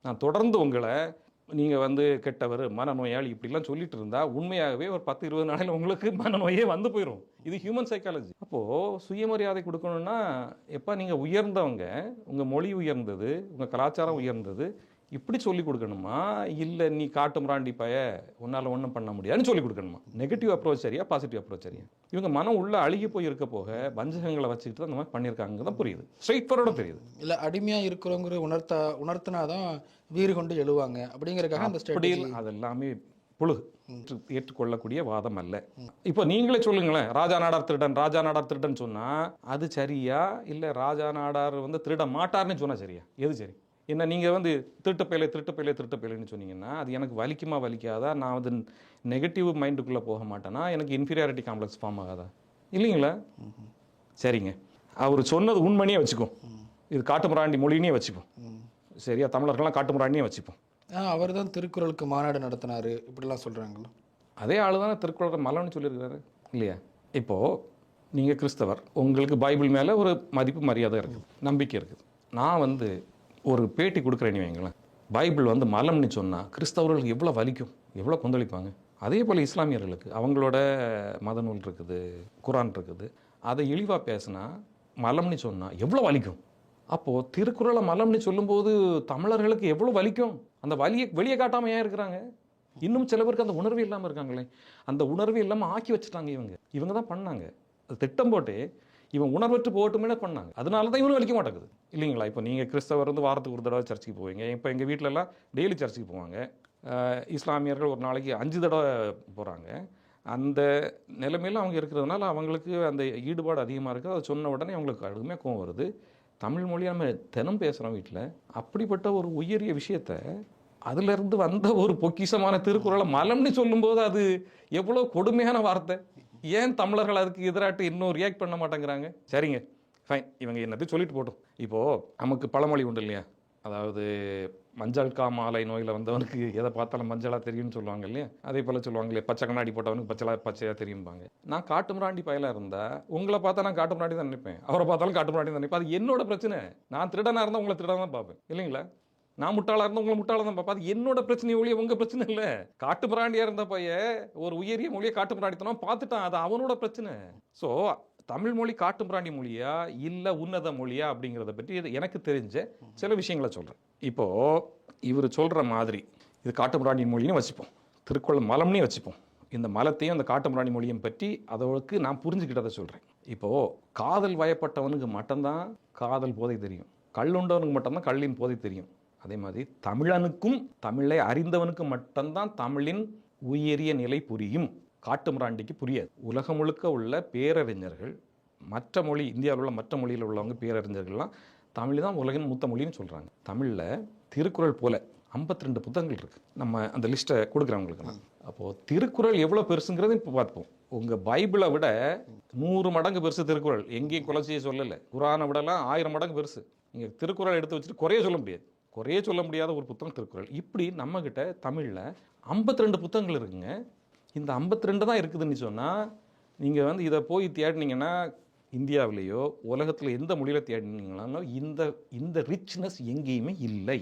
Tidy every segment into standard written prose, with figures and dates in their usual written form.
நான் தொடர்ந்து உங்களை நீங்கள் வந்து கெட்டவர், மனநோயாளி இப்படிலாம் சொல்லிட்டு இருந்தா உண்மையாகவே ஒரு 10-20 நாளையில் உங்களுக்கு மனநோயே வந்து போயிடும். இது ஹியூமன் சைக்காலஜி. அப்போது சுயமரியாதை கொடுக்கணும்னா எப்போ நீங்கள் உயர்ந்தவங்க, உங்கள் மொழி உயர்ந்தது, உங்கள் கலாச்சாரம் உயர்ந்தது, இப்படி சொல்லி கொடுக்கணுமா, இல்லை நீ காட்டு மிராண்டி பய உன்னால் ஒன்றும் பண்ண முடியாதுன்னு சொல்லி கொடுக்கணுமா? நெகட்டிவ் அப்ரோச் சரியா, பாசிட்டிவ் அப்ரோச் சரியா? இவங்க மனம் உள்ள அழுகி போய் இருக்க போக வஞ்சகங்களை வச்சுக்கிட்டு அந்த மாதிரி பண்ணியிருக்காங்க தான் புரியுது, ஸ்ட்ரைட் ஃபார்வர்டாக தெரியுது. இல்லை அடிமையாக இருக்கிறவங்கிற உணர்த்தினாதான் வீறு கொண்டு எழுவாங்க அப்படிங்கிறக்காக அந்த ஸ்ட்ராட்டஜி. அது எல்லாமே புழுகு, ஏற்றுக்கொள்ளக்கூடிய வாதம் அல்ல. இப்போ நீங்களே சொல்லுங்களேன், ராஜா நாடார் திருடன், ராஜா நாடார் திருடன் சொன்னா அது சரியா, இல்லை ராஜா நாடார் வந்து திருட மாட்டார்னு சொன்னா சரியா? எது சரி? என்ன நீங்கள் வந்து திருட்டுப்பையிலைன்னு சொன்னீங்கன்னா அது எனக்கு வலிக்குமா வலிக்காதா? நான் வந்து நெகட்டிவ் மைண்டுக்குள்ளே போக மாட்டேன்னா எனக்கு இன்ஃபீரியாரிட்டி காம்ப்ளெக்ஸ் ஃபார்ம் ஆகாதா? இல்லைங்களா? சரிங்க, அவர் சொன்னது உண்மனையே வச்சுக்கோம், இது காட்டுமிராண்டி மொழினே வச்சுப்போம், சரியா? தமிழர்கள்லாம் காட்டுமிராண்டியே வச்சுப்போம். அவர் தான் திருக்குறளுக்கு மாநாடு நடத்தினாரு இப்படிலாம் சொல்கிறாங்களா? அதே ஆள் தானே திருக்குறள் மலம்னு சொல்லியிருக்கிறாரு இல்லையா? இப்போது நீங்கள் கிறிஸ்தவர், உங்களுக்கு பைபிள் மேலே ஒரு மதிப்பு மரியாதை இருக்குது, நம்பிக்கை இருக்குது. நான் வந்து ஒரு பேட்டி கொடுக்குறேன்னு வைங்களேன், பைபிள் வந்து மலம்னு சொன்னால் கிறிஸ்தவர்களுக்கு எவ்வளோ வலிக்கும், எவ்வளோ கொந்தளிப்பாங்க. அதே போல் இஸ்லாமியர்களுக்கு அவங்களோட மத நூல் இருக்குது, குரான் இருக்குது, அதை இழிவாக பேசினா மலம்னு சொன்னால் எவ்வளோ வலிக்கும். அப்போது திருக்குறளை மலம்னு சொல்லும்போது தமிழர்களுக்கு எவ்வளோ வலிக்கும். அந்த வலியை வெளியே காட்டாமல் ஏன் இருக்கிறாங்க? இன்னும் சில பேருக்கு அந்த உணர்வு இல்லாமல் இருக்காங்களே. அந்த உணர்வு இல்லாமல் ஆக்கி வச்சுட்டாங்க. இவங்க தான் பண்ணாங்க, அது திட்டம் போட்டு இவன் உணர்வற்று போட்டுமே பண்ணாங்க. அதனால தான் இவனும் வலிக்க மாட்டேங்குது இல்லைங்களா? இப்போ நீங்கள் கிறிஸ்தவர் வந்து வாரத்துக்கு ஒரு தடவை சர்ச்சுக்கு போவீங்க. இப்போ எங்கள் வீட்டிலலாம் டெய்லி சர்ச்சுக்கு போவாங்க. இஸ்லாமியர்கள் ஒரு நாளைக்கு 5 தடவை போகிறாங்க. அந்த நிலைமையில் அவங்க இருக்கிறதுனால அவங்களுக்கு அந்த ஈடுபாடு அதிகமாக இருக்குது. அதை சொன்ன உடனே அவங்களுக்கு கடுமையாக கோவம் வருது. தமிழ் மொழியை நம்ம தினம் பேசுகிறோம் வீட்டில். அப்படிப்பட்ட ஒரு உயரிய விஷயத்தை, அதிலிருந்து வந்த ஒரு பொக்கிஷமான திருக்குறளை மலம்னு சொல்லும்போது அது எவ்வளோ கொடுமையான வார்த்தை. ஏன் தமிழர்கள் அதுக்கு எதிராட்டு இன்னும் ரியாக்ட் பண்ண மாட்டேங்கிறாங்க? சரிங்க, ஃபைன், இவங்க என்னது சொல்லிட்டு போட்டோம். இப்போது நமக்கு பழமொழி உண்டு இல்லையா, அதாவது மஞ்சள் காமாலை நோயில் வந்தவனுக்கு எதை பார்த்தாலும் மஞ்சளாக தெரியும்னு சொல்லுவாங்க இல்லையா? அதே போல் சொல்லுவாங்க இல்லையா, பச்சை கண்ணாடி போட்டவனுக்கு பச்சையாக தெரியும்பாங்க. நான் காட்டு மிராண்டி பயலாக இருந்தால் உங்களை பார்த்தா நான் காட்டு மிராண்டி தான் நினைப்பேன், அவரை பார்த்தாலும் காட்டு மிராண்டி தான் நினைப்பேன். அது என்னோட பிரச்சனை. நான் திருடனாக இருந்தால் உங்களை திருடனாக தான் பார்ப்பேன் இல்லைங்களா? நான் முட்டாளாக இருந்தால் உங்களை முட்டாளாக தான் பார்ப்பேன். அது என்னோட பிரச்சனை ஒழிய உங்கள் பிரச்சனை இல்லை. காட்டு மிராண்டியாக இருந்த பைய ஒரு உயரிய மொழியை காட்டு மிராண்டித்தனம் பார்த்துட்டான், அது அவனோட பிரச்சனை. ஸோ தமிழ் மொழி காட்டு மிராண்டி மொழியா இல்லை உன்னத மொழியா அப்படிங்கிறத பற்றி எனக்கு தெரிஞ்ச சில விஷயங்களை சொல்கிறேன். இப்போது இவர் சொல்கிற மாதிரி இது காட்டு மிராண்டி மொழின்னு வச்சுப்போம், திருக்குறள் மலம்னே வச்சுப்போம். இந்த மலத்தையும் அந்த காட்டு மிராண்டி மொழியும் பற்றி அதோக்கு நான் புரிஞ்சுக்கிட்டதை சொல்கிறேன். இப்போது காதல் வயப்பட்டவனுக்கு மட்டும்தான் காதல் போதை தெரியும், கல்லுண்டவனுக்கு மட்டும்தான் கல்லின் போதை தெரியும். அதே மாதிரி தமிழனுக்கும் தமிழை அறிந்தவனுக்கும் மட்டும்தான் தமிழின் உயரிய நிலை புரியும், காட்டு மிராண்டிக்கு புரியாது. உலகம் முழுக்க உள்ள பேரறிஞர்கள், மற்ற மொழி இந்தியாவில் உள்ள மற்ற மொழியில் உள்ளவங்க பேரறிஞர்கள்லாம் தமிழ் தான் உலகின் மூத்த மொழின்னு சொல்கிறாங்க. தமிழில் திருக்குறள் போல 52 புத்தகங்கள் இருக்குது. நம்ம அந்த லிஸ்ட்டை கொடுக்குறவங்களுக்கு. அப்போது திருக்குறள் எவ்வளோ பெருசுங்கிறது இப்போ பார்ப்போம். உங்கள் பைபிளை விட 100 மடங்கு பெருசு திருக்குறள். எங்கேயும் குலச்சியை சொல்லலை. குரானை விடலாம் 1000 மடங்கு பெருசு. நீங்கள் திருக்குறள் எடுத்து வச்சுட்டு குறைய சொல்ல முடியாது. குறைய சொல்ல முடியாத ஒரு புத்தகம் திருக்குறள். இப்படி நம்மக்கிட்ட தமிழில் 52 புத்தகங்கள் இருக்குங்க. இந்த 52 தான் இருக்குதுன்னு சொன்னால் நீங்கள் வந்து இதை போய் தேடினீங்கன்னா இந்தியாவிலேயோ உலகத்தில் எந்த மொழியில் தேடினீங்களானோ இந்த ரிச்னஸ் எங்கேயுமே இல்லை,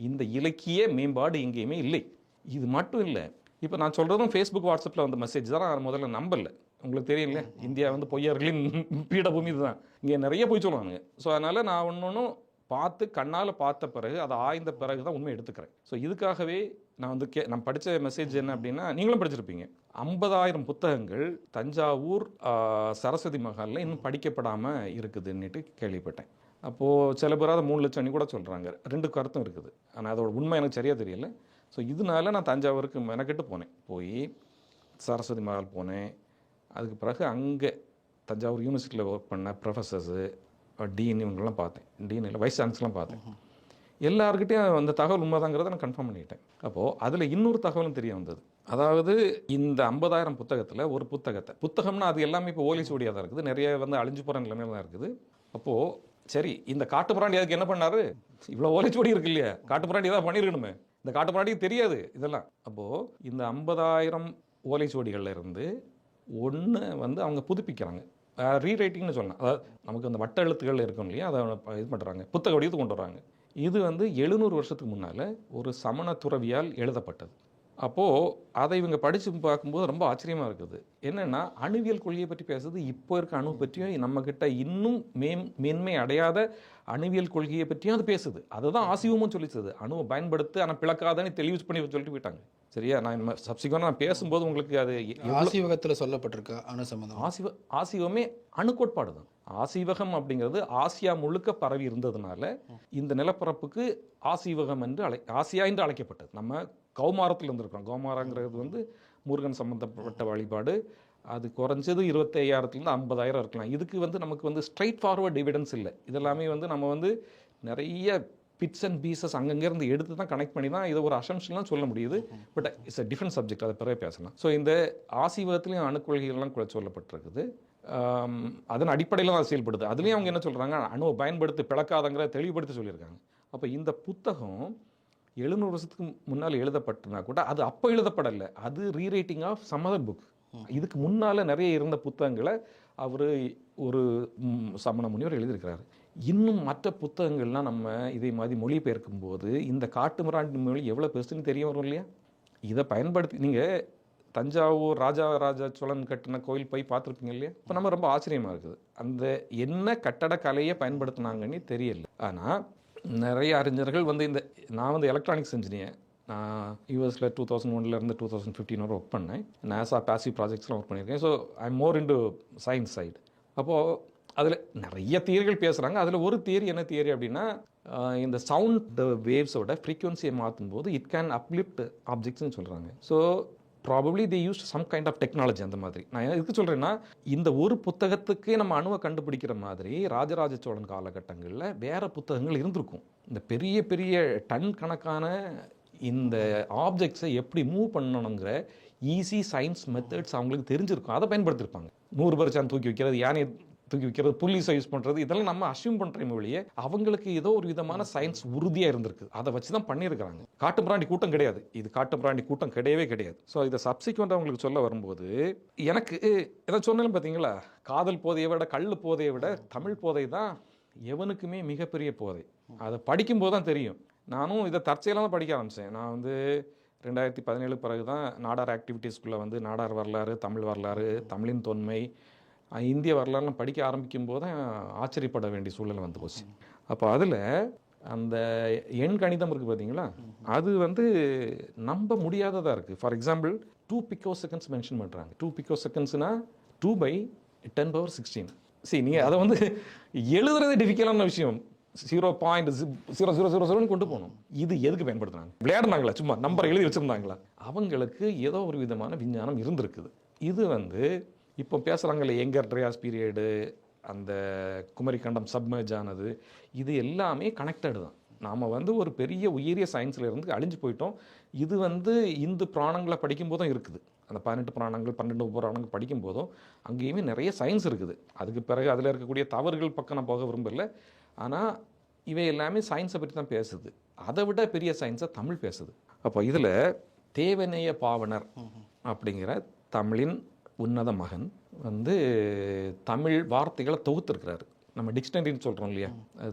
இந்த இலக்கிய மேம்பாடு எங்கேயுமே இல்லை. இது மட்டும் இல்லை, இப்போ நான் சொல்கிறதும் ஃபேஸ்புக் வாட்ஸ்அப்பில் வந்த மெசேஜ் தான். நான் முதல்ல நம்பலை. உங்களுக்கு தெரியல, இந்தியா வந்து பொய்யர்களின் பீடபூமி இதுதான். இங்கே நிறைய பொய் சொல்லுவாங்க. ஸோ அதனால் நான் ஒன்றும் பார்த்து கண்ணால் பார்த்த பிறகு அதை ஆய்ந்த பிறகு தான் உண்மை எடுத்துக்கிறேன். ஸோ இதுக்காகவே நான் வந்து நான் படித்த மெசேஜ் என்ன அப்படின்னா, நீங்களும் படிச்சிருப்பீங்க, 50,000 புத்தகங்கள் தஞ்சாவூர் சரஸ்வதி மஹாலில் இன்னும் படிக்கப்படாமல் இருக்குதுன்னுட்டு கேள்விப்பட்டேன். அப்போது சில பேர் அதை 3 லட்சம் கூட சொல்கிறாங்க. 2 கருத்தும் இருக்குது. ஆனால் அதோட உண்மை எனக்கு சரியாக தெரியல. ஸோ இதனால நான் தஞ்சாவூருக்கு மெனக்கெட்டு போனேன். போய் சரஸ்வதி மஹால் போனேன். அதுக்கு பிறகு அங்கே தஞ்சாவூர் யூனிவர்சிட்டியில் ஒர்க் பண்ண ப்ரொஃபஸர்ஸு, டீன், இவங்கெல்லாம் பார்த்தேன். டீன் இல்லை, வைஸ் சான்சலர்லாம் பார்த்தேன். எல்லாருக்கிட்டையும் அந்த தகவல் உண்மைதாங்கிறத நான் கன்ஃபார்ம் பண்ணிட்டேன். அப்போது அதில் இன்னொரு தகவலும் தெரிய வந்தது. அதாவது இந்த 50,000 புத்தகத்தில் ஒரு புத்தகம்னா அது எல்லாமே இப்போ ஓலைச்சுவடியாக தான் இருக்குது. நிறைய வந்து அழிஞ்சு போகிற நிலைமையில தான் இருக்குது. அப்போது சரி, இந்த காட்டு மிராண்டி அதுக்கு என்ன பண்ணார்? இவ்வளோ ஓலைச்சுவடி இருக்கு இல்லையா, காட்டு மிராண்டி தான் பண்ணியிருக்கணுமே. இந்த காட்டு மிராண்டிக்கு தெரியாது இதெல்லாம். அப்போது இந்த 50,000 ஓலைச்சுவடிகளில் இருந்து ஒன்று வந்து அவங்க புதுப்பிக்கிறாங்க, ரீரைட்டிங்னு சொல்லலாம். அதாவது நமக்கு அந்த வட்ட எழுத்துக்கள் இருக்கும் இல்லையா, அதை இது பண்ணுறாங்க, புத்தக வடிவத்துக்கு கொண்டு வராங்க. இது வந்து 700 வருஷத்துக்கு முன்னால் ஒரு சமண துறவியால் எழுதப்பட்டது. அப்போது அதை இவங்க படித்து பார்க்கும்போது ரொம்ப ஆச்சரியமாக இருக்குது. என்னென்னா அணுவியல் கொள்கையை பற்றி பேசுறது இப்போ இருக்க அணு பற்றியும் நம்மக்கிட்ட இன்னும் மேன்மை அடையாத அணுவியல் கொள்கையை பற்றியும் அது பேசுது. அதுதான் ஆசிவமும் சொல்லிச்சது. அணுவை பயன்படுத்து ஆனால் பிளக்காதன்னு தெளிவு பண்ணி சொல்லிட்டு போயிட்டாங்க. சரியா? நான் சப்சிக்வெண்டாக நான் பேசும்போது உங்களுக்கு அது ஆசீவகத்தில் சொல்லப்பட்டிருக்கா அணு சம்பந்தம்? ஆசிவமே அணு கோட்பாடு தான். ஆசீவகம் அப்படிங்கிறது ஆசியா முழுக்க பரவி இருந்ததுனால இந்த நிலப்பரப்புக்கு ஆசீவகம் என்று ஆசியா என்று அழைக்கப்பட்டது. நம்ம கௌமாரத்தில் இருந்திருக்கிறோம். கௌமாரங்கிறது வந்து முருகன் சம்பந்தப்பட்ட வழிபாடு. அது குறைஞ்சது 25,000 50,000 இருக்கலாம். இதுக்கு வந்து நமக்கு வந்து ஸ்ட்ரைட் ஃபார்வர்ட் எவிடன்ஸ் இல்லை. இதெல்லாமே வந்து நம்ம வந்து நிறைய பிட்ஸ் அண்ட் பீசஸ் அங்கங்கேருந்து எடுத்து தான் கனெக்ட் பண்ணி தான் இதை ஒரு அசம்ஷன்லாம் சொல்ல முடியுது. But it's a different subject, அதை பிறகு பேசலாம். ஸோ இந்த ஆசீவகத்துலேயும் அணுக்கொள்கைகள்லாம் சொல்லப்பட்டிருக்குது. அதன் அடிப்படையில் தான் செயல்படுது. அதுலேயும் அவங்க என்ன சொல்கிறாங்க, அணுவை பயன்படுத்தி பிளக்காதங்கிற தெளிவுபடுத்தி சொல்லியிருக்காங்க. அப்போ இந்த புத்தகம் 700 வருஷத்துக்கு முன்னால் எழுதப்பட்டனா கூட அது அப்போ எழுதப்படலை. அது rewriting of some other book. இதுக்கு முன்னால் நிறைய இருந்த புத்தகங்களை அவர் ஒரு சமண முனிவர் எழுதியிருக்கிறாரு. இன்னும் மற்ற புத்தகங்கள்லாம் நம்ம இதே மாதிரி மொழிபெயர்க்கும் போது இந்த காட்டு மிராண்டி மொழி எவ்வளோ பெருசுன்னு தெரிய வரும் இல்லையா? இதை பயன்படுத்தி நீங்கள் தஞ்சாவூர் ராஜா சோழன் கட்டின கோயில் போய் பார்த்துருப்பீங்க இல்லையா? இப்போ நம்ம ரொம்ப ஆச்சரியமாக இருக்குது. அந்த என்ன கட்டடக்கலையை பயன்படுத்தினாங்கன்னு தெரியல. ஆனால் நிறைய அறிஞர்கள் வந்து நான் வந்து எலக்ட்ரானிக்ஸ் இன்ஜினியர். நான் யூஎஸில் 2001 2015 வரை ஒர்க் பண்ணேன். நாசா பேசிவ் ப்ராஜெக்ட்ஸ்லாம் ஒர்க் பண்ணியிருக்கேன். So I am more into science side. அப்போது அதில் நிறைய தியரிகள் பேசுகிறாங்க. அதில் ஒரு தியரி என்ன தியரி அப்படின்னா, இந்த சவுண்ட் வேவ்ஸோட ஃப்ரீக்வன்சியை மாற்றும் போது இட் கேன் அப்லிஃப்ட் ஆப்ஜெக்ட்ஸ்னு சொல்கிறாங்க. So probably they use some kind of technology. அந்த மாதிரி நான் எதுக்கு சொல்கிறேன்னா, இந்த ஒரு புத்தகத்துக்கே நம்ம அணுவை கண்டுபிடிக்கிற மாதிரி ராஜராஜ சோழன் காலகட்டங்களில் வேறு புத்தகங்கள் இருந்திருக்கும். இந்த பெரிய பெரிய டன் கணக்கான இந்த ஆப்ஜெக்ட்ஸை எப்படி மூவ் பண்ணணுங்கிற ஈஸி சயின்ஸ் மெத்தட்ஸ் அவங்களுக்கு தெரிஞ்சிருக்கும். அதை பயன்படுத்தியிருப்பாங்க. 100 பேர் தூக்கி வைக்கிறது, யானை தூக்கி வைக்கிறது, புலிஸை யூஸ் பண்ணுறது, இதெல்லாம் நம்ம அசியூம் பண்ணுற மொழியே அவங்களுக்கு ஏதோ ஒரு விதமான சயின்ஸ் உறுதியாக இருந்திருக்கு. அதை வச்சு தான் பண்ணியிருக்கிறாங்க. காட்டு பிராண்டி கூட்டம் கிடையாது இது. காட்டு பிராண்டி கூட்டம் கிடையவே கிடையாது. ஸோ இதை சப்சிக்வெண்ட்டாக அவங்களுக்கு சொல்ல வரும்போது எனக்கு எதை சொன்னாலும் பார்த்தீங்களா, காதல் போதையை விட கல் போதையை விட தமிழ் போதை தான் எவனுக்குமே மிகப்பெரிய போதை. அதை படிக்கும்போது தான் தெரியும். நானும் இதை தற்செயலாக தான் படிக்க ஆரம்பித்தேன். நான் வந்து 2017 பிறகு தான் நாடார் ஆக்டிவிட்டீஸ்குள்ளே வந்து நாடார் வரலாறு, தமிழ் வரலாறு, தமிழின் தொன்மை, இந்திய வரலாறுலாம் படிக்க ஆரம்பிக்கும் போது தான் ஆச்சரியப்பட வேண்டிய சூழ்நிலை வந்து போச்சு. அப்போ அதில் அந்த எண் கணிதம் இருக்குது பார்த்தீங்களா, அது வந்து நம்ப முடியாததாக இருக்குது. ஃபார் எக்ஸாம்பிள் 2 picos மென்ஷன் பண்ணுறாங்க. 2 picos 2/10^16. சரி, நீங்கள் அதை வந்து எழுதுறது டிஃபிகல்ட்டான விஷயம். 0.0000 கொண்டு போகணும். இது எதுக்கு பயன்படுத்துனாங்க? விளையாடுனாங்களா? சும்மா நம்பர் எழுதி வச்சுருந்தாங்களா? அவங்களுக்கு ஏதோ ஒரு விதமான விஞ்ஞானம் இருந்திருக்குது. இது வந்து இப்போ பேசுகிறாங்களே எங்கர் ட்ரையாஸ் பீரியடு, அந்த குமரிக்கண்டம் சப்மர்ஜ் ஆனது, இது எல்லாமே கனெக்டடு தான். நாம் வந்து ஒரு பெரிய உயரிய சயின்ஸில் இருந்து அழிஞ்சு போயிட்டோம். இது வந்து இந்து புராணங்களை படிக்கும்போதும் இருக்குது. அந்த 18 புராணங்கள் 12 புராணங்கள் படிக்கும்போதும் அங்கேயுமே நிறைய சயின்ஸ் இருக்குது. அதுக்கு பிறகு அதில் இருக்கக்கூடிய தவறுகள் பக்கம் நான் போக விரும்பல. ஆனால் இவை எல்லாமே சயின்ஸை பற்றி தான் பேசுது. அதை விட பெரிய சயின்ஸை தமிழ் பேசுது. அப்போ இதில் தேவநேய பாவனர் அப்படிங்கிற தமிழின் உன்னத மகன் வந்து தமிழ் வார்த்தைகளை தொகுத்திருக்கிறாரு. நம்ம டிக்ஷனரின்னு சொல்கிறோம் இல்லையா,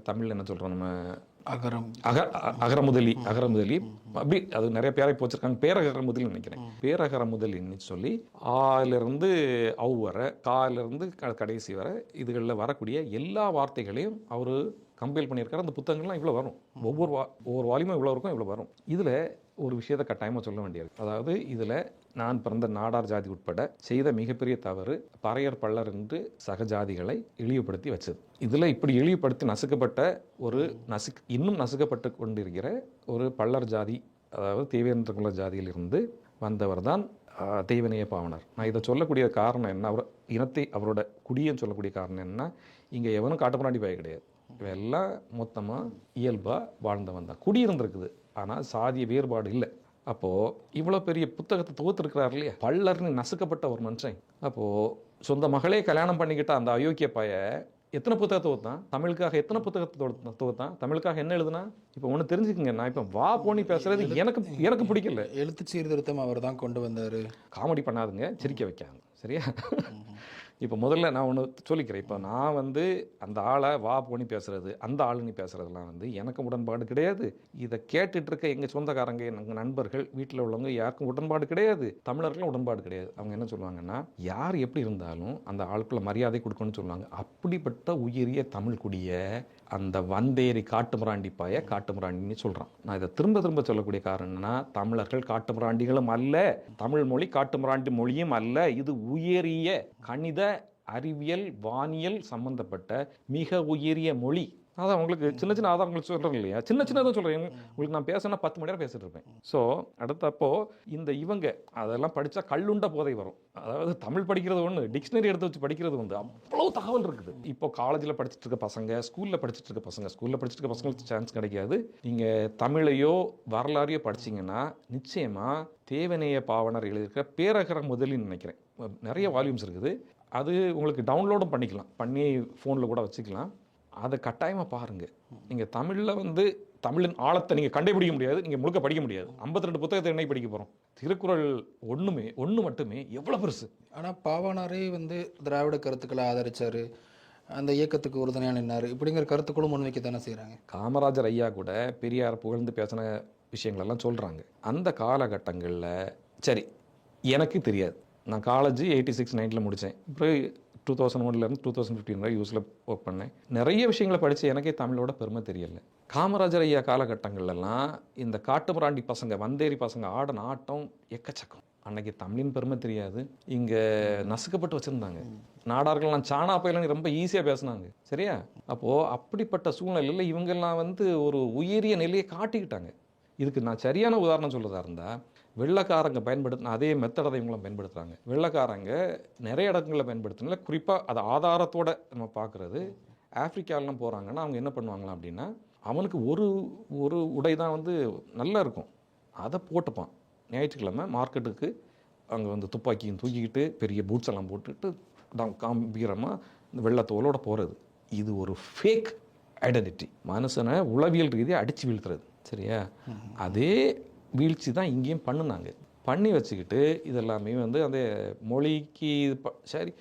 தமிழில் என்ன சொல்கிறோம் நம்ம, அகரமுதலி அப்படி அது நிறைய பேரை போச்சிருக்காங்க. பேரகரமுதலி நினைக்கிறேன். பேரகரமுதலின்னு சொல்லி ஆலிருந்து அவு வர, காலிருந்து கடைசி வர இதுகளில் வரக்கூடிய எல்லா வார்த்தைகளையும் அவர் கம்பைல் பண்ணியிருக்காரு. அந்த புத்தகங்கள்லாம் இவ்வளோ வரும். ஒவ்வொரு வால்யூமும் இவ்வளோ இருக்கும், இவ்வளோ வரும். இதில் ஒரு விஷயத்தை கட்டாயமாக சொல்ல வேண்டியது. அதாவது இதில் நான் பிறந்த நாடார் ஜாதி உட்பட செய்த மிகப்பெரிய தவறு பறையர் பள்ளர் என்று சகஜாதிகளை இழிவுபடுத்தி வச்சது. இதில் இப்படி இழிவுபடுத்தி நசுக்கப்பட்ட ஒரு இன்னும் நசுக்கப்பட்டு கொண்டிருக்கிற ஒரு பள்ளர் ஜாதி, அதாவது தேவேந்திர குல ஜாதியிலிருந்து வந்தவர் தான் தெய்வநேய பாவனர். நான் இதை சொல்லக்கூடிய காரணம் என்ன, அவர் இனத்தை அவரோட குடியன்னு சொல்லக்கூடிய காரணம் என்ன, இங்கே எவனும் காட்டுப்பிராண்டி பாய கிடையாது. இவெல்லாம் மொத்தமாக இயல்பாக வாழ்ந்தவன் தான். குடியிருந்திருக்குது, ஆனால் சாதிய வேறுபாடு இல்லை. அப்போது இவ்வளோ பெரிய புத்தகத்தை தொகுத்துருக்கிறார் இல்லையா, பள்ளர்னு நசுக்கப்பட்ட ஒரு மனுஷன். அப்போது சொந்த மகளே கல்யாணம் பண்ணிக்கிட்ட அந்த அயோக்கிய பைய எத்தனை புத்தகத்தை தொகுத்தான்? தமிழுக்காக எத்தனை புத்தகத்தை தொகுத்தான்? தமிழுக்காக என்ன எழுதுனா? இப்போ ஒன்று தெரிஞ்சுக்குங்க, நான் இப்போ வா போனி பேசுறது எனக்கு பிடிக்கல. எழுத்து சீர்திருத்தம் அவர் தான் கொண்டு வந்தார். காமெடி பண்ணாதுங்க, சிரிக்க வைக்காங்க. சரியா? இப்போ முதல்ல நான் ஒன்று சொல்லிக்கிறேன். இப்போ நான் வந்து அந்த ஆளை வா போனி பேசுகிறது, அந்த ஆளுன்னு பேசுகிறதுலாம் வந்து எனக்கு உடன்பாடு கிடையாது. இதை கேட்டுட்டு இருக்க எங்கள் சொந்தக்காரங்க, எங்கள் நண்பர்கள், வீட்டில் உள்ளவங்க யாருக்கும் உடன்பாடு கிடையாது. தமிழர்களும் உடன்பாடு கிடையாது. அவங்க என்ன சொல்லுவாங்கன்னா, யார் எப்படி இருந்தாலும் அந்த ஆளுக்குள்ள மரியாதை கொடுக்கணும்னு சொல்லுவாங்க. அப்படிப்பட்ட உயரிய தமிழ் குடிய அந்த வந்தேரி காட்டுமிராண்டிப்பாய காட்டுமிராண்டின்னு சொல்கிறான். நான் இதை திரும்ப திரும்ப சொல்லக்கூடிய காரணம் என்னன்னா, தமிழர்கள் காட்டுமிராண்டிகளும் அல்ல, தமிழ் மொழி காட்டுமிராண்டி மொழியும் அல்ல. இது உயரிய கணித, அறிவியல், வானியல் சம்பந்தப்பட்ட மிக உயரிய மொழி. அதான் உங்களுக்கு சின்ன சின்ன அதான் உங்களுக்கு சொல்கிறேன் இல்லையா, சின்ன சின்னதான் சொல்கிறேன். உங்களுக்கு நான் பேசினா 10 மணி நேரம் பேசிட்டு இருப்பேன். ஸோ அடுத்தப்போ இவங்க அதெல்லாம் படித்தா கல்லுண்ட போதை வரும். அதாவது தமிழ் படிக்கிறது ஒன்று, டிக்ஷனரி எடுத்து வச்சு படிக்கிறது வந்து அவ்வளோ தகவல் இருக்குது. இப்போ காலேஜில் படிச்சுட்டு இருக்க பசங்க, ஸ்கூலில் படிச்சுட்டு இருக்க பசங்களுக்கு சான்ஸ் கிடைக்காது. நீங்கள் தமிழையோ வரலாறையோ படிச்சிங்கன்னா நிச்சயமாக தேவநேய பாவனர் எழுதியிருக்கிற பேரகர முதலின்னு நினைக்கிறேன், நிறைய வால்யூம்ஸ் இருக்குது. அது உங்களுக்கு டவுன்லோடும் பண்ணிக்கலாம், பண்ணி ஃபோனில் கூட வச்சுக்கலாம். அதை கட்டாயமாக பாருங்கள். நீங்கள் தமிழில் வந்து தமிழின் ஆழத்தை நீங்கள் கண்டுபிடிக்க முடியாது, நீங்கள் முழுக்க படிக்க முடியாது. 52 புத்தகத்தை என்ன படிக்க போகிறோம்? திருக்குறள் ஒன்று மட்டுமே எவ்வளோ பெருசு. ஆனால் பாவாணரே வந்து திராவிட கருத்துக்களை ஆதரிச்சார், அந்த இயக்கத்துக்கு உறுதுணையாக நின்னார், இப்படிங்கிற கருத்துக்களும் முன்வைக்க தானே செய்கிறாங்க. காமராஜர் ஐயா கூட பெரியார் புகழ்ந்து பேசின விஷயங்களெல்லாம் சொல்கிறாங்க. அந்த காலகட்டங்களில் சரி, எனக்கு தெரியாது. நான் காலேஜ் 86, 90 முடித்தேன். அப்புறம் 2001 2015 வரை யூஸில் ஒர்க் பண்ணேன். நிறைய விஷயங்களை படித்து எனக்கே தமிழோட பெருமை தெரியல. காமராஜர் ஐயா காலகட்டங்கள்லாம் இந்த காட்டுமிராண்டி பசங்க, வந்தேரி பசங்க ஆடின ஆட்டம் எக்கச்சக்கம். அன்னைக்கு தமிழின் பெருமை தெரியாது, இங்கே நசுக்கப்பட்டு வச்சுருந்தாங்க. நாடார்கள்லாம் சாணா பயிலன்னு ரொம்ப ஈஸியாக பேசுனாங்க, சரியா? அப்போது அப்படிப்பட்ட சூழ்நிலையில் இவங்கெல்லாம் வந்து ஒரு உயரிய நிலையை காட்டிக்கிட்டாங்க. இதுக்கு நான் சரியான உதாரணம் சொல்கிறதா இருந்தால், வெள்ளைக்காரங்க பயன்படுத்தின அதே மெத்தடை இவங்களும் பயன்படுத்துகிறாங்க. வெள்ளைக்காரங்க நிறைய இடங்களில் பயன்படுத்தினால, குறிப்பாக அது ஆதாரத்தோடு நம்ம பார்க்குறது, ஆப்பிரிக்காலெலாம் போகிறாங்கன்னா அவங்க என்ன பண்ணுவாங்களாம் அப்படின்னா, அவனுக்கு ஒரு உடை தான் வந்து நல்லா இருக்கும், அதை போட்டுப்பான். ஞாயிற்றுக்கிழமை மார்க்கெட்டுக்கு அங்கே வந்து துப்பாக்கியும் தூக்கிக்கிட்டு பெரிய பூட்ஸ் எல்லாம் போட்டுட்டு காம்பீரமாக இந்த வெள்ளத்தோலோட போகிறது. இது ஒரு ஃபேக் ஐடென்டிட்டி, மனுஷனை உளவியல் ரீதியாக அடித்து வீழ்த்துறது, சரியா? அதே வீழ்ச்சி தான் இங்கேயும் பண்ணுனாங்க. பண்ணி வச்சுக்கிட்டு இதெல்லாமே வந்து அந்த மொழிக்கு சரி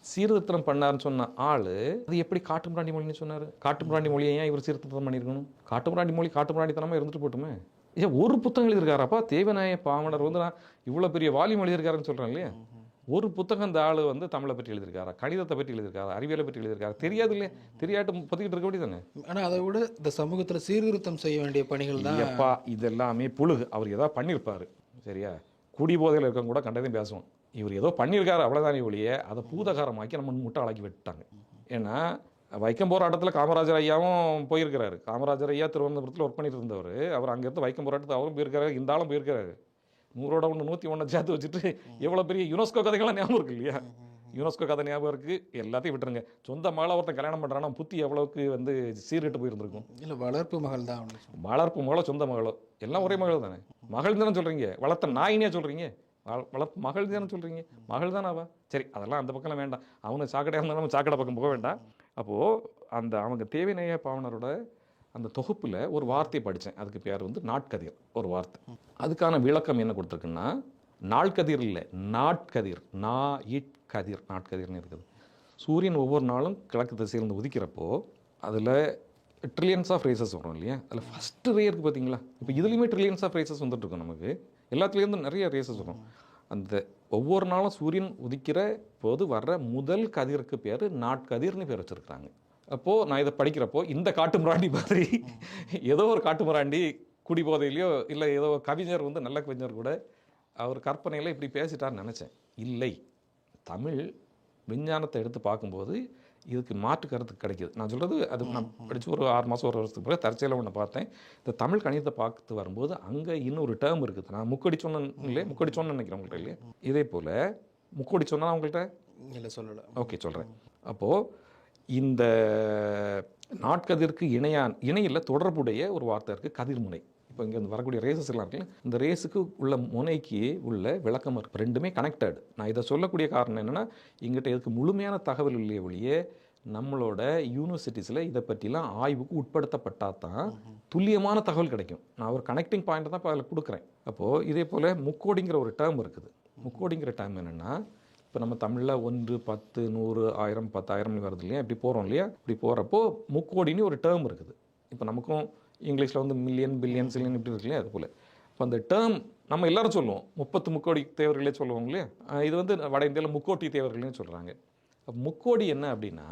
சீர்திருத்தம் பண்ணாருன்னு சொன்ன ஆள் அது எப்படி காட்டுமிராண்டி மொழின்னு சொன்னார்? காட்டுமிராண்டி மொழியை ஏன் இவர் சீர்திருத்தம் பண்ணியிருக்கணும்? காட்டுமிராண்டி மொழி காட்டுமிராண்டித்தனமாக இருந்துட்டு போட்டுமே. ஏன் ஒரு புத்தகம் எழுதியிருக்காராப்பா? தேவநாய பாவனர் வந்து நான் இவ்வளோ பெரிய வால்யூம் எழுதியிருக்காருன்னு சொல்கிறேன் இல்லையா? ஒரு புத்தகம் இந்த ஆள் வந்து தமிழை பற்றி எழுதியிருக்காரா, கணிதத்தை பற்றி எழுதியிருக்காரா, அறிவியலை பற்றி எழுதியிருக்காரா? தெரியாது இல்லையா? தெரியாட்டு பொத்திக்கிட்டு இருக்க வேண்டியது தானே. ஆனால் அதை விட இந்த சமூகத்தில் சீர்திருத்தம் செய்ய வேண்டிய பணிகள் தான். எப்பா இதெல்லாமே புழுகு. அவர் ஏதாவது பண்ணியிருப்பார், சரியா? குடி போதையில் இருக்கவங்க கூட கண்டதையும் பேசுவோம். இவர் ஏதோ பண்ணியிருக்காரு அவ்வளோதானே ஒழிய அதை பூதகாரமாக்கி நம்ம முட்டாளாக்கி விட்டுட்டாங்க. ஏன்னா வைக்கம் போராட்டத்தில் காமராஜர் ஐயாவும் போயிருக்கிறாரு. காமராஜர் ஐயா திருவனந்தபுரத்தில் ஒர்க் பண்ணிட்டு இருந்தவர். அவர் அங்கேருந்து வைக்கம் போராட்டத்தில் அவரும் போயிருக்காரு, இந்த ஆளும் போயிருக்காரு. 100 101 சேர்த்து வச்சுட்டு எவ்வளோ பெரிய யுனெஸ்கோ கதைகள்லாம் ஞாபகம் இருக்குது இல்லையா? யுனெஸ்கோ கதை ஞாபகம் இருக்குது, எல்லாத்தையும் விட்டுருங்க. சொந்த மகளை ஒருத்தன் கல்யாணம் பண்ணுறான்னா புத்தி எவ்வளோக்கு வந்து சீர்கெட்டு போயிருந்திருக்கும். இல்லை, வளர்ப்பு மகள் தான். வளர்ப்பு மகளோ சொந்த மகளோ எல்லாம் ஒரே மகள் தானே. மகள் தானே சொல்கிறீங்க, வளர்த்த நாயினே சொல்கிறீங்க, வளர்ப்பு மகள் தானே சொல்கிறீங்க, மகள் தானே அவள். சரி, அதெல்லாம் அந்த பக்கம் வேண்டாம். அவனு சாக்கடையாக இருந்தாலும் நம்ம சாக்கடை பக்கம் போக வேண்டாம். அப்போது அவங்க தேவநேய பாவனரோட அந்த தொகுப்பில் ஒரு வார்த்தையை படித்தேன். அதுக்கு பேர் வந்து நாட்கதிர் ஒரு வார்த்தை. அதுக்கான விளக்கம் என்ன கொடுத்துருக்குன்னா, நாட்கதிர் இல்லை, நாட்கதிர், கதிர், நாட்கதிர்னு இருக்குது. சூரியன் ஒவ்வொரு நாளும் கிழக்கு திசையிலிருந்து உதிக்கிறப்போ அதில் ட்ரில்லியன்ஸ் ஆஃப் ரேசஸ் வரும் இல்லையா? அதில் ஃபஸ்ட்டு ரே இருக்குது பார்த்தீங்களா? இப்போ இதுலேயுமே ட்ரில்லியன்ஸ் ஆஃப் ரேசஸ் வந்துட்டுருக்கோம். நமக்கு எல்லாத்துலேருந்து நிறைய ரேசஸ் வரும். அந்த ஒவ்வொரு நாளும் சூரியன் உதிக்கிற போது வர்ற முதல் கதிருக்கு பேர் நாட்கதிர்னு பேர் வச்சுருக்குறாங்க. அப்போது நான் இதை படிக்கிறப்போ இந்த காட்டுமிராண்டி மாதிரி ஏதோ ஒரு காட்டுமிராண்டி குடிபோதையிலையோ இல்லை ஏதோ கவிஞர் வந்து நல்ல கவிஞர் கூட அவர் கற்பனையில் இப்படி பேசிட்டார்னு நினச்சேன். இல்லை, தமிழ் விஞ்ஞானத்தை எடுத்து பார்க்கும்போது இதுக்கு மாற்று கருத்து கிடைக்கிது. நான் சொல்கிறது அது நான் படித்து ஒரு 6 மாதம் 1 வருஷத்துக்கு பிறகு தற்செயலாக ஒன்று பார்த்தேன். இந்த தமிழ் கணிதத்தை பார்த்து வரும்போது அங்கே இன்னொரு டேர்ம் இருக்குது. நான் முக்கடி சொன்னேன் இல்லையே, முக்கடி சொன்னேன்னு நினைக்கிறேன் உங்கள்கிட்ட இல்லையா? இதே போல் முக்கோடி சொன்னா உங்கள்கிட்ட இல்லை சொல்லலை. ஓகே, சொல்கிறேன். அப்போது இந்த நாட்கதிருக்கு இணையில் தொடர்புடைய ஒரு வார்த்தை இருக்குது, கதிர்முனை. இப்போ இங்கே வரக்கூடிய ரேசஸ் எல்லாம் இருக்குல்ல, இந்த ரேஸுக்கு உள்ள முனைக்கு உள்ள விளக்கம் இருக்குது. ரெண்டுமே கனெக்டட். நான் இதை சொல்லக்கூடிய காரணம் என்னென்னா, எங்கிட்ட இதுக்கு முழுமையான தகவல் இல்லையே ஒழிய நம்மளோட யூனிவர்சிட்டிஸில் இதை பற்றிலாம் ஆய்வுக்கு உட்படுத்தப்பட்டால் தான் துல்லியமான தகவல் கிடைக்கும். நான் ஒரு கனெக்டிங் பாயிண்ட் தான் இப்போ அதில் கொடுக்குறேன். அப்போது இதே போல் முக்கோடிங்கிற ஒரு டேர்ம் இருக்குது. முக்கோடிங்கிற டேர்ம் என்னென்னா, இப்போ நம்ம தமிழில் 1, 10, 100, 1000, 10,000 வருது இல்லையா, இப்படி போகிறோம் இல்லையா, இப்படி போகிறப்போ முக்கோடின்னு ஒரு டேர்ம் இருக்குது. இப்போ நமக்கும் இங்கிலீஷில் வந்து மில்லியன், பில்லியன், சில்லியன் இப்படி இருக்கு இல்லையா, அது போல். இப்போ அந்த டேர்ம் நம்ம எல்லாரும் சொல்லுவோம், 30 முக்கோடி தேவர்களே சொல்லுவோம் இல்லையா. இது வந்து வட இந்தியாவில் முக்கோட்டி தேவர்கள்னு சொல்கிறாங்க. முக்கோடி என்ன அப்படின்னா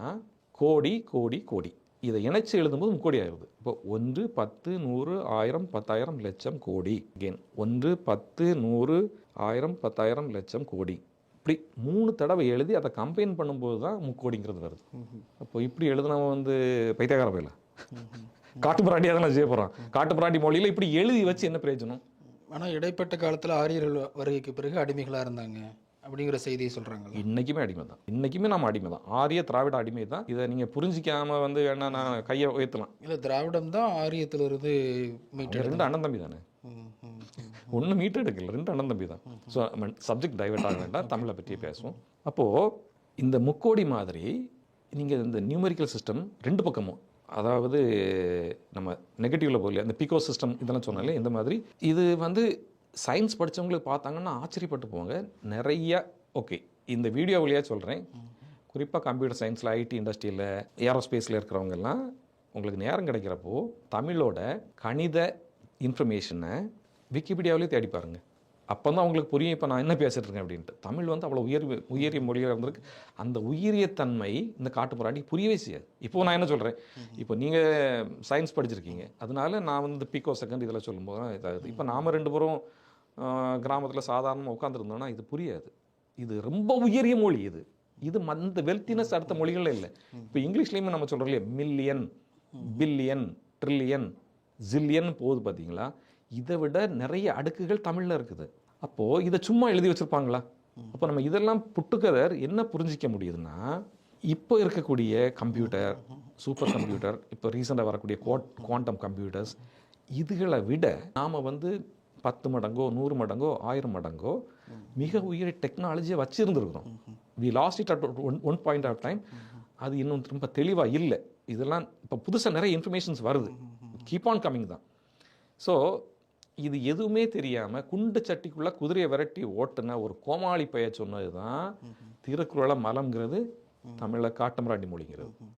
கோடி கோடி கோடி, இதை இணைச்சு எழுதும்போது முக்கோடி ஆயிடுது. இப்போ 1, 10, 100, 1000, 10,000, லட்சம், கோடி. அகெயின் 1, 10, 100, 1000, 10,000, லட்சம், கோடி. இப்படி 3 தடவை எழுதி அதை கம்பைன் பண்ணும்போது தான் முக்கோடிங்கிறது வருது. அப்போ இப்படி எழுதுனவன் வந்து பைத்தியக்கார போயில காட்டு பிராண்டி அதெல்லாம் செய்ய போகிறான். காட்டு பிராண்டி மொழியில் இப்படி எழுதி வச்சு என்ன பிரயோஜனம்? ஆனால் இடைப்பட்ட காலத்தில் ஆரியர்கள் வருகைக்கு பிறகு அடிமைகளாக இருந்தாங்க அப்படிங்கிற செய்தியை சொல்கிறாங்க. இன்றைக்குமே அடிமை தான், இன்றைக்குமே நம்ம அடிமை தான், ஆரிய திராவிட அடிமை தான். இதை நீங்கள் புரிஞ்சிக்காம வந்து வேணா நான் கையை உயர்த்தலாம். இல்லை, திராவிடம் தான் ஆரியத்திலிருந்து மீட்டு. 2 அண்ணன் தம்பி தானே, ஒன்று மீட்டு எடுக்கல, 2 அண்ணன் தம்பி தான். ஸோ சப்ஜெக்ட் டைவர்ட் ஆக வேண்டாம், தமிழை பற்றியே பேசுவோம். அப்போது இந்த முக்கோடி மாதிரி நீங்கள் இந்த நியூமெரிக்கல் சிஸ்டம் 2 பக்கமும், அதாவது நம்ம நெகட்டிவில் போகல, இந்த பிகோ சிஸ்டம் இதெல்லாம் சொன்னாலே இந்த மாதிரி இது வந்து சயின்ஸ் படித்தவங்களுக்கு பார்த்தாங்கன்னா ஆச்சரியப்பட்டு போவாங்க நிறைய. ஓகே, இந்த வீடியோ வழியாக சொல்கிறேன், குறிப்பாக கம்ப்யூட்டர் சயின்ஸில், ஐடி இண்டஸ்ட்ரியில், ஏரோஸ்பேஸில் இருக்கிறவங்கெல்லாம் உங்களுக்கு நேரம் கிடைக்கிறப்போ தமிழோட கணித இன்ஃபர்மேஷனை விக்கிபீடியாவிலே தேடி பாருங்க. அப்போ தான் உங்களுக்கு புரியும் இப்போ நான் என்ன பேசிட்டு இருக்கேன் அப்படின்ட்டு. தமிழ் வந்து அவ்வளோ உயரிய மொழியாக இருந்திருக்கு. அந்த உயரிய தன்மை இந்த காட்டுப்புறாண்டி புரியவே செய்யாது. இப்போது நான் என்ன சொல்கிறேன், இப்போ நீங்கள் சயின்ஸ் படிச்சிருக்கீங்க, அதனால நான் வந்து பிகோ செகண்ட் இதில் சொல்லும்போது தான் இதாகுது. இப்போ நாம் 2 பேரும் கிராமத்தில் சாதாரணமாக உட்காந்துருந்தோம்னா இது புரியாது. இது ரொம்ப உயரிய மொழி. இது அந்த வெல்த்தினஸ் அடுத்த மொழிகளில் இல்லை. இப்போ இங்கிலீஷ்லேயுமே நம்ம சொல்கிறோம் இல்லையா, மில்லியன், பில்லியன், ட்ரில்லியன், ஜில்லியன் போகுது பார்த்தீங்களா. இதை விட நிறைய அடுக்குகள் தமிழில் இருக்குது. அப்போது இதை சும்மா எழுதி வச்சுருப்பாங்களா? அப்போ நம்ம இதெல்லாம் புட்டுகதர் என்ன புரிஞ்சிக்க முடியுதுன்னா, இப்போ இருக்கக்கூடிய கம்ப்யூட்டர், சூப்பர் கம்ப்யூட்டர், இப்போ ரீசெண்டாக வரக்கூடிய குவாண்டம் கம்ப்யூட்டர்ஸ், இதுகளை விட நாம் வந்து 10 மடங்கோ 100 மடங்கோ 1000 மடங்கோ மிக உயரிய டெக்னாலஜியை வச்சுருந்துருக்குறோம். We lost it at one point of time. அது இன்னும் ரொம்ப தெளிவாக இல்லை. இதெல்லாம் இப்போ புதுசாக நிறைய இன்ஃபர்மேஷன்ஸ் வருது, கீப் ஆன் கம்மிங் தான். ஸோ இது எதுவுமே தெரியாமல் குண்டு சட்டிக்குள்ளே குதிரையை விரட்டி ஓட்டுன ஒரு கோமாளி பைய சொன்னது தான் திருக்குறளை மலம்ங்கிறது, தமிழில் காட்டுமிராண்டி மொழிங்கிறது.